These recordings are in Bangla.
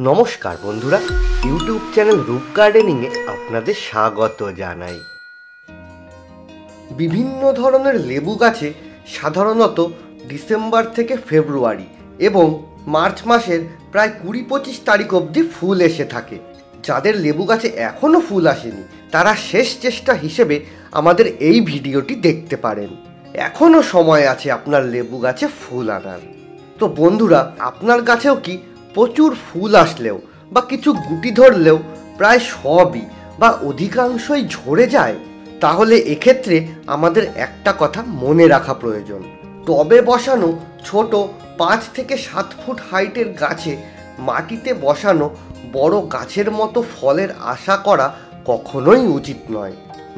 নমস্কার বন্ধুরা, ইউটিউব চ্যানেল রূপ গার্ডেনিংয়ে আপনাদের স্বাগত জানাই। বিভিন্ন ধরনের লেবু গাছে সাধারণত ডিসেম্বর থেকে ফেব্রুয়ারি এবং মার্চ মাসের প্রায় 20-25 তারিখ অবধি ফুল এসে থাকে। যাদের লেবু গাছে এখনও ফুল আসেনি তারা শেষ চেষ্টা হিসেবে আমাদের এই ভিডিওটি দেখতে পারেন। এখনও সময় আছে আপনার লেবু গাছে ফুল আনার। তো বন্ধুরা, আপনার গাছেও কি প্রচুর ফুল আসলেও বা কিছু গুটি ধরলেও প্রায় সবই বা অধিকাংশই ঝরে যায়? তাহলে এক্ষেত্রে আমাদের একটা কথা মনে রাখা প্রয়োজন। টবে বসানো ছোট 5 থেকে 7 ফুট হাইটের গাছে মাটিতে বসানো বড় গাছের মতো ফলের আশা করা কখনোই উচিত নয়।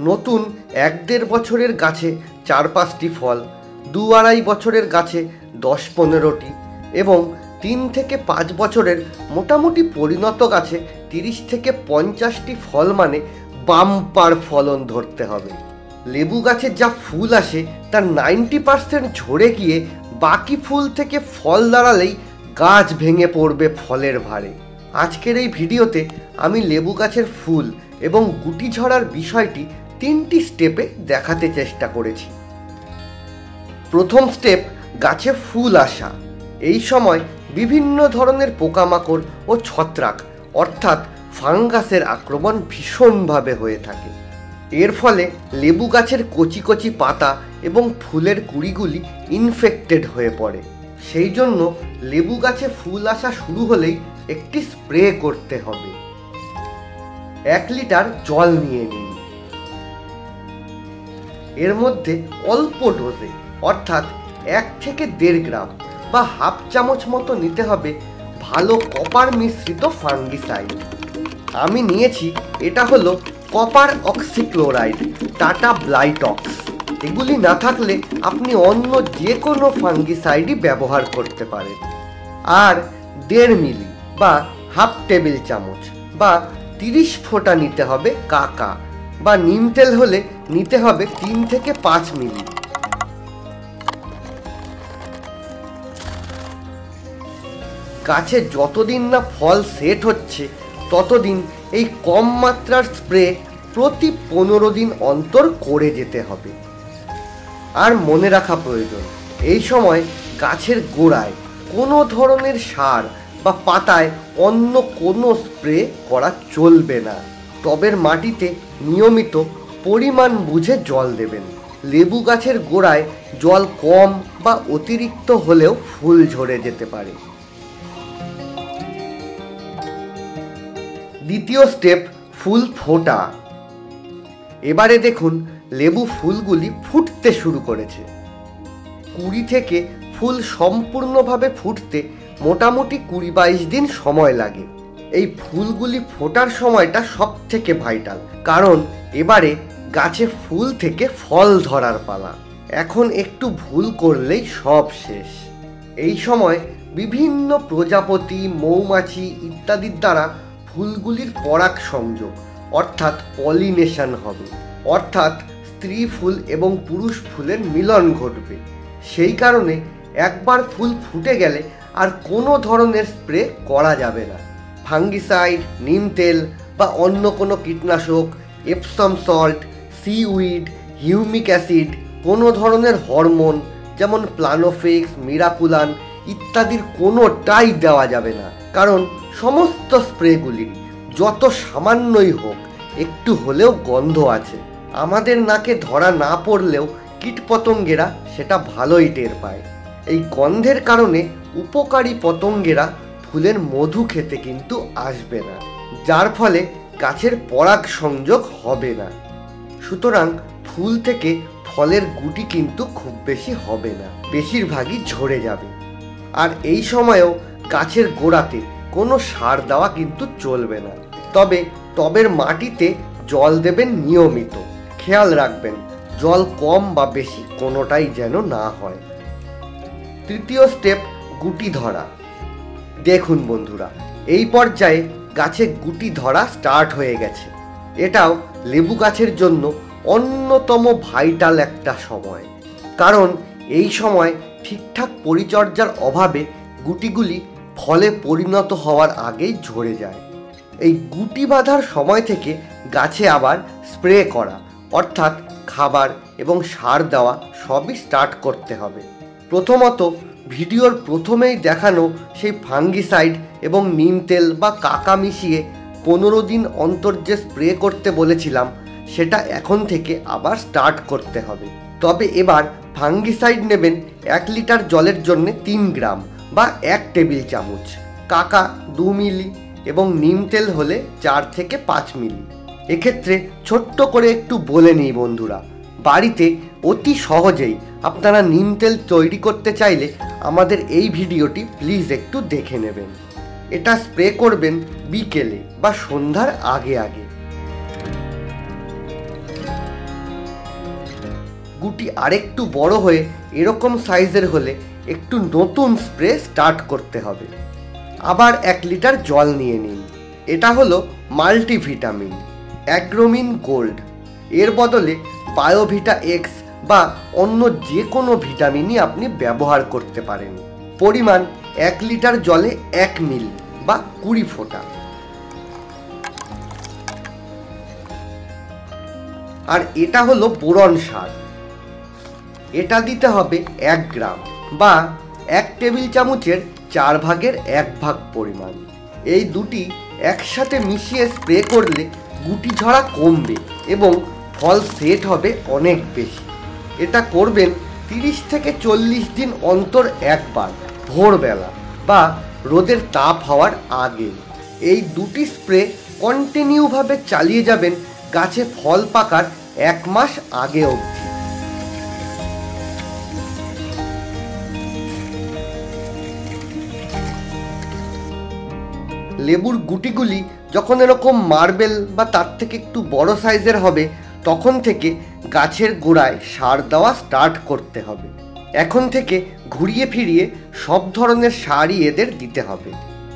নতুন 1-1.5 বছরের গাছে 4-5টি ফল, 2-2.5 বছরের গাছে 10-15টি এবং 3 থেকে 5 বছরের মোটামুটি পরিণত গাছে 30 থেকে 50টি ফল, মানে বাম্পার ফলন ধরতে হবে। লেবু গাছে যা ফুল আসে তার 90% ঝরে গিয়ে বাকি ফুল থেকে ফল দাঁড়ালেই গাছ ভেঙে পড়বে ফলের ভারে। আজকের এই ভিডিওতে আমি লেবু গাছের ফুল এবং গুটি ঝরার বিষয়টি 3টি স্টেপে দেখাতে চেষ্টা করেছি। প্রথম স্টেপ, গাছে ফুল আসা। এই সময় বিভিন্ন ধরনের পোকামাকড় ও ছত্রাক অর্থাৎ ফাঙ্গাসের আক্রমণ ভীষণভাবে হয়ে থাকে। এর ফলে লেবু গাছের কচি কচি পাতা এবং ফুলের কুঁড়িগুলি ইনফেক্টেড হয়ে পড়ে। সেই জন্য লেবু গাছে ফুল আসা শুরু হলেই একটি স্প্রে করতে হবে। 1 লিটার জল নিয়ে নিন। এর মধ্যে অল্প ডোজে অর্থাৎ 1 থেকে 1.5 গ্রাম বা হাফ চামচ মতো নিতে হবে ভালো কপার মিশ্রিত ফাঙ্গিসাইড। আমি নিয়েছি, এটা হলো কপার অক্সিক্লোরাইড, টাটা ব্লাইটক্স। এগুলি না থাকলে আপনি অন্য যে কোনো ফাঙ্গিসাইডই ব্যবহার করতে পারেন। আর 1.5 মিলি বা হাফ টেবিল চামচ বা 30 ফোঁটা নিতে হবে কাকা, বা নিম তেল হলে নিতে হবে 3 থেকে 5 মিলি। গাছে যতদিন না ফল সেট হচ্ছে ততদিন এই কম মাত্রার স্প্রে প্রতি 15 দিন অন্তর করে যেতে হবে। আর মনে রাখা প্রয়োজন, এই সময় গাছের গোড়ায় কোনো ধরনের সার বা পাতায় অন্য কোনো স্প্রে করা চলবে না। টবের মাটিতে নিয়মিত পরিমাণ বুঝে জল দেবেন। লেবু গাছের গোড়ায় জল কম বা অতিরিক্ত হলেও ফুল ঝরে যেতে পারে। দ্বিতীয় স্টেপ, ফুল ফোটা। এবারে দেখুন লেবু ফুলগুলি ফুটতে শুরু করেছে। কুঁড়ি থেকে ফুল সম্পূর্ণভাবে ফুটতে মোটামুটি 20-22 দিন সময় লাগে। এই ফুলগুলি ফোটার সময়টা সব থেকে ভাইটাল, কারণ এবারে গাছে ফুল থেকে ফল ধরার পালা। এখন একটু ভুল করলেই সব শেষ। এই সময় বিভিন্ন প্রজাপতি, মৌমাছি ইত্যাদির দ্বারা ফুলগুলির পরাগ সংযোগ অর্থাৎ পলিনেশন হবে, অর্থাৎ স্ত্রী ফুল এবং পুরুষ ফুলের মিলন ঘটবে। সেই কারণে একবার ফুল ফুটে গেলে আর কোনো ধরনের স্প্রে করা যাবে না। ফাঙ্গিসাইড, নিম তেল বা অন্য কোনো কীটনাশক, Epsom salt, seaweed, humic acid, কোনো ধরনের হরমোন যেমন প্লানোফিক্স, মিরাকুলান ইত্যাদির কোনোটাই দেওয়া যাবে না, কারণ সমস্ত স্প্রেগুলির যত সামান্যই হোক একটু হলেও গন্ধ আছে। আমাদের নাকে ধরা না পড়লেও কীটপতঙ্গেরা সেটা ভালোই টের পায়। এই গন্ধের কারণে উপকারী পতঙ্গেরা ফুলের মধু খেতে কিন্তু আসবে না, যার ফলে গাছের পরাগ সংযোগ হবে না। সুতরাং ফুল থেকে ফলের গুটি কিন্তু খুব বেশি হবে না, বেশিরভাগই ঝরে যাবে। আর এই সময়েও গাছের গোড়াতে কোনো সার দেওয়া কিন্তু চলবে না। তবে টবের মাটিতে জল দেবেন নিয়মিত। খেয়াল রাখবেন জল কম বা বেশি কোনোটাই যেন না হয়। তৃতীয় স্টেপ, গুটি ধরা। দেখুন বন্ধুরা, এই পর্যায়ে গাছে গুটি ধরা স্টার্ট হয়ে গেছে। এটাও লেবু গাছের জন্য অন্যতম ভাইটাল একটা সময়, কারণ এই সময় ঠিকঠাক পরিচর্যার অভাবে গুটিগুলি ফলে পরিণত হওয়ার আগেই ঝরে যায়। এই গুটি বাঁধার সময় থেকে গাছে আবার স্প্রে করা অর্থাৎ খাবার এবং সার দেওয়া সবই স্টার্ট করতে হবে। প্রথমত ভিডিওর প্রথমেই দেখানো সেই ফাঙ্গিসাইড এবং নিম তেল বা কাকা মিশিয়ে 15 দিন অন্তর যে স্প্রে করতে বলেছিলাম সেটা এখন থেকে আবার স্টার্ট করতে হবে। তবে এবার ফাঙ্গিসাইড নেবেন 1 লিটার জলের জন্য 3 গ্রাম বা 1 টেবিল চামচ, কাকা 2 মিলি এবং নিম তেল হলে 4 থেকে 5 মিলি। এক্ষেত্রে ছোট্ট করে একটু বলে নিই বন্ধুরা, বাড়িতে অতি সহজেই আপনারা নিম তেল তৈরি করতে চাইলে আমাদের এই ভিডিওটি প্লিজ একটু দেখে নেবেন। এটা স্প্রে করবেন বিকেলে বা সন্ধ্যার আগে আগে। গুটি আরেকটু বড় হয়ে এরকম সাইজের হলে একটু নতুন স্প্রে স্টার্ট করতে হবে। আবার 1 লিটার জল নিয়ে নিন। এটা হলো মাল্টিভিটামিন অ্যাগ্রোমিন গোল্ড। এর বদলে বায়োভিটা এক্স বা অন্য যে কোনো ভিটামিনই আপনি ব্যবহার করতে পারেন। পরিমাণ 1 লিটার জলে 1 মিলি বা 20 ফোঁটা। আর এটা হলো বোরন সার। এটা দিতে হবে 1 গ্রাম বা 1 টেবিল চামচের 4 ভাগের 1 ভাগ পরিমাণ। এই দুটি একসাথে মিশিয়ে স্প্রে করলে গুটি ঝরা কমবে এবং ফল সেট হবে অনেক বেশি। এটা করবেন 30 থেকে 40 দিন অন্তর একবার, ভোরবেলা বা রোদের তাপ হওয়ার আগে। এই দুটি স্প্রে কন্টিনিউভাবে চালিয়ে যাবেন গাছে ফল পাকার 1 মাস আগে অবধি। লেবুর গুটিগুলি যখন এরকম মার্বেল বা তার থেকে একটু বড় সাইজের হবে তখন থেকে গাছের গোড়ায় সার দেওয়া স্টার্ট করতে হবে। এখন থেকে ঘুরিয়ে ফিরিয়ে সব ধরনের সারই এদের দিতে হবে।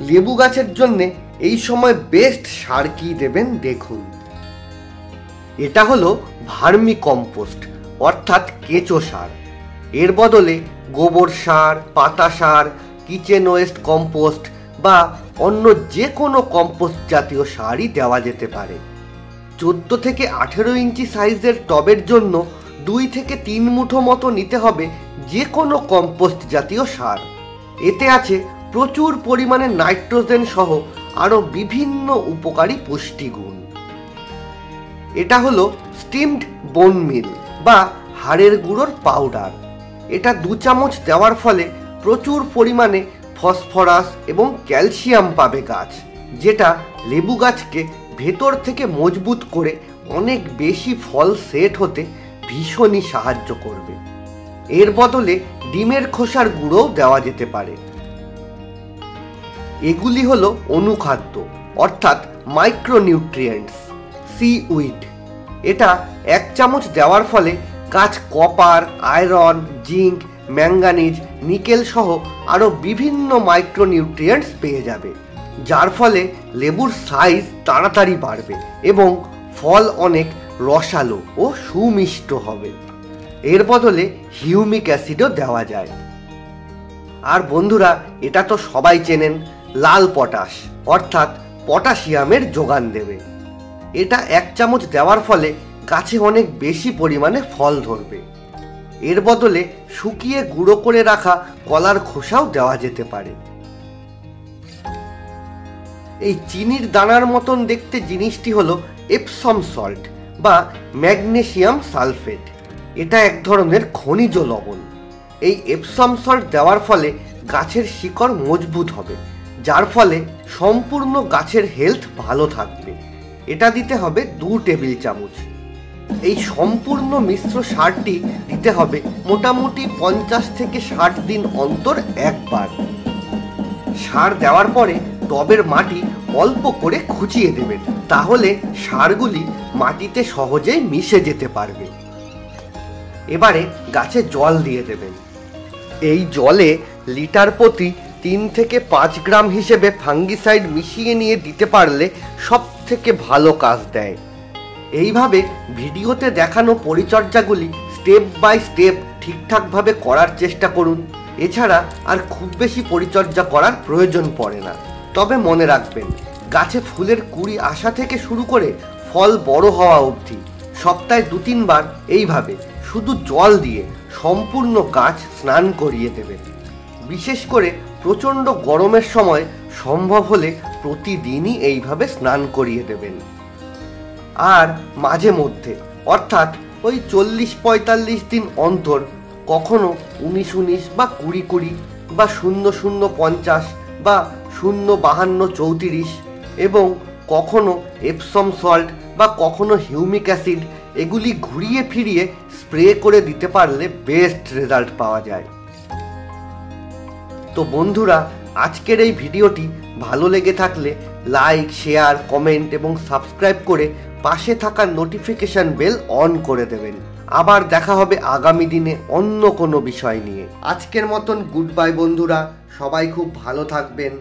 লেবু গাছের জন্যে এই সময় বেস্ট সার কি দেবেন দেখুন। এটা হলো ভার্মি কম্পোস্ট অর্থাৎ কেঁচো সার। এর বদলে গোবর সার, পাতা সার, কিচেন ওয়েস্ট কম্পোস্ট বা অন্য যে কোনো কম্পোস্ট জাতীয় সারই দেওয়া যেতে পারে। 14 থেকে 18 ইঞ্চি সাইজের টবের জন্য 2 থেকে 3 মুঠো মতো নিতে হবে যে কোনো কম্পোস্ট জাতীয় সার। এতে আছে প্রচুর পরিমাণে নাইট্রোজেন সহ আরও বিভিন্ন উপকারী পুষ্টিগুণ। এটা হলো স্টিমড বোন মিল বা হাড়ের গুঁড়োর পাউডার। এটা 2 চামচ দেওয়ার ফলে প্রচুর পরিমাণে ফসফরাস এবং ক্যালসিয়াম পাবে গাছ, যেটা লেবু গাছকে ভেতর থেকে মজবুত করে অনেক বেশি ফল সেট হতে ভীষণই সাহায্য করবে। এর বদলে ডিমের খোসার গুঁড়োও দেওয়া যেতে পারে। এগুলি হলো অনুখাদ্য অর্থাৎ মাইক্রোনিউট্রিয়েন্টস, সিউইড। এটা 1 চামচ দেওয়ার ফলে গাছ copper, iron, zinc, manganese, nickel সহ আরও বিভিন্ন মাইক্রোনিউট্রিয়েন্টস পেয়ে যাবে, যার ফলে লেবুর সাইজ তাড়াতাড়ি বাড়বে এবং ফল অনেক রসালো ও সুমিষ্ট হবে। এর বদলে হিউমিক অ্যাসিডও দেওয়া যায়। আর বন্ধুরা, এটা তো সবাই চেনেন, লাল পটাশ অর্থাৎ পটাশিয়ামের যোগান দেবে। এটা 1 চামচ দেওয়ার ফলে গাছে অনেক বেশি পরিমাণে ফল ধরবে। এর বদলে শুকিয়ে গুঁড়ো করে রাখা কলার খোসাও দেওয়া যেতে পারে। এই চিনির দানার মতন দেখতে জিনিসটি হলো এপসম সল্ট বা ম্যাগনেসিয়াম সালফেট। এটা এক ধরনের খনিজ লবণ। এই এপসম সল্ট দেওয়ার ফলে গাছের শিকড় মজবুত হবে, যার ফলে সম্পূর্ণ গাছের হেলথ ভালো থাকবে। এটা দিতে হবে 2 টেবিল চামচ। এই সম্পূর্ণ মিশ্র সারটি দিতে হবে মোটামুটি 50 থেকে 60 দিন অন্তর একবার। সার দেওয়ার পরে টবের মাটি অল্প করে খুঁচিয়ে দেবেন, তাহলে সারগুলি মাটিতে সহজেই মিশে যেতে পারবে। এবারে গাছে জল দিয়ে দেবেন। এই জলে লিটার প্রতি 3 থেকে 5 গ্রাম হিসেবে ফাঙ্গিসাইড মিশিয়ে নিয়ে দিতে পারলে সব থেকে ভালো কাজ দেয়। এইভাবে ভিডিওতে দেখানো পরিচর্যাগুলি স্টেপ বাই স্টেপ ঠিকঠাকভাবে করার চেষ্টা করুন। এছাড়া আর খুব বেশি পরিচর্যা করার প্রয়োজন পড়ে না। তবে মনে রাখবেন, গাছে ফুলের কুঁড়ি আসা থেকে শুরু করে ফল বড় হওয়া অবধি সপ্তাহে 2-3 বার এইভাবে শুধু জল দিয়ে সম্পূর্ণ গাছ স্নান করিয়ে দেবেন। বিশেষ করে প্রচণ্ড গরমের সময় সম্ভব হলে প্রতিদিনই এইভাবে স্নান করিয়ে দেবেন। আর মাঝে মধ্যে অর্থাৎ ওই 40-45 দিন অন্তর কখনো 19-19 বা 20-20 বা 0-0-50 বা 0-52-34 এবং কখনো এপসম সল্ট বা কখনো হিউমিক অ্যাসিড এগুলি ঘুরিয়ে ফিরিয়ে স্প্রে করে দিতে পারলে বেস্ট রেজাল্ট পাওয়া যায়। তো বন্ধুরা, আজকের এই ভিডিওটি ভালো লেগে থাকলে লাইক, শেয়ার, কমেন্ট এবং সাবস্ক্রাইব করে পাশে থাকা নোটিফিকেশন বেল অন করে দেবেন। আবার দেখা হবে আগামী দিনে অন্য কোনো বিষয় নিয়ে। আজকের মতন গুড বাই বন্ধুরা, সবাই খুব ভালো থাকবেন।